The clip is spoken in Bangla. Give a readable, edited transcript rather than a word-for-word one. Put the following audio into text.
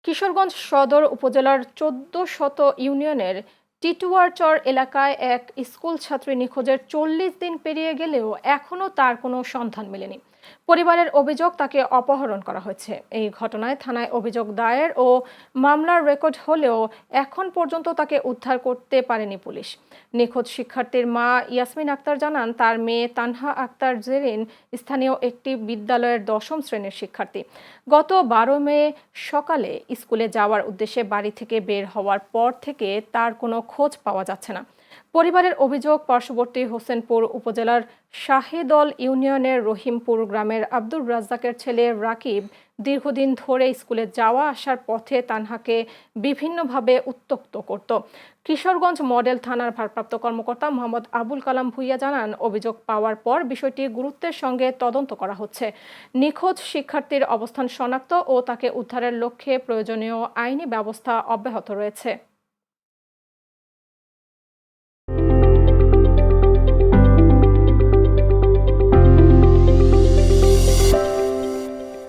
কিশোরগঞ্জ সদর উপজেলার ১৪শত ইউনিয়নের টিটুয়ারচর এলাকায় এক স্কুল ছাত্রী নিখোঁজের ৪০ দিন পেরিয়ে গেলেও এখনও তার কোনো সন্ধান মেলেনি। পরিবারের অভিযোগ, তাকে অপহরণ করা হয়েছে। এই ঘটনায় থানায় অভিযোগ দায়ের ও মামলার রেকর্ড হলেও এখন পর্যন্ত তাকে উদ্ধার করতে পারেনি পুলিশ। নিখোঁজ শিক্ষার্থীর মা ইয়াসমিন আক্তার জানান, তার মেয়ে তানহা আক্তার জেরিন স্থানীয় একটি বিদ্যালয়ের ১০ম শ্রেণীর শিক্ষার্থী। গত ১২ মে সকালে স্কুলে যাওয়ার উদ্দেশ্যে বাড়ি থেকে বের হওয়ার পর থেকে তার কোনো খোঁজ পাওয়া যাচ্ছে না। পরিবারের অভিযোগ, পার্শ্ববর্তী হোসেনপুর উপজেলার শাহেদল ইউনিয়নের রহিমপুর গ্রামের আব্দুর রাজ্জাকের ছেলে রাকিব দীর্ঘদিন ধরে স্কুলে যাওয়া আসার পথে তানহাকে বিভিন্নভাবে উত্ত্যক্ত করত। কিশোরগঞ্জ মডেল থানার ভারপ্রাপ্ত কর্মকর্তা মোহাম্মদ আবুল কালাম ভূঁইয়া জানান, অভিযোগ পাওয়ার পর বিষয়টি গুরুত্বের সঙ্গে তদন্ত করা হচ্ছে। নিখোঁজ শিক্ষার্থীর অবস্থান শনাক্ত ও তাকে উদ্ধারের লক্ষ্যে প্রয়োজনীয় আইনি ব্যবস্থা অব্যাহত রয়েছে।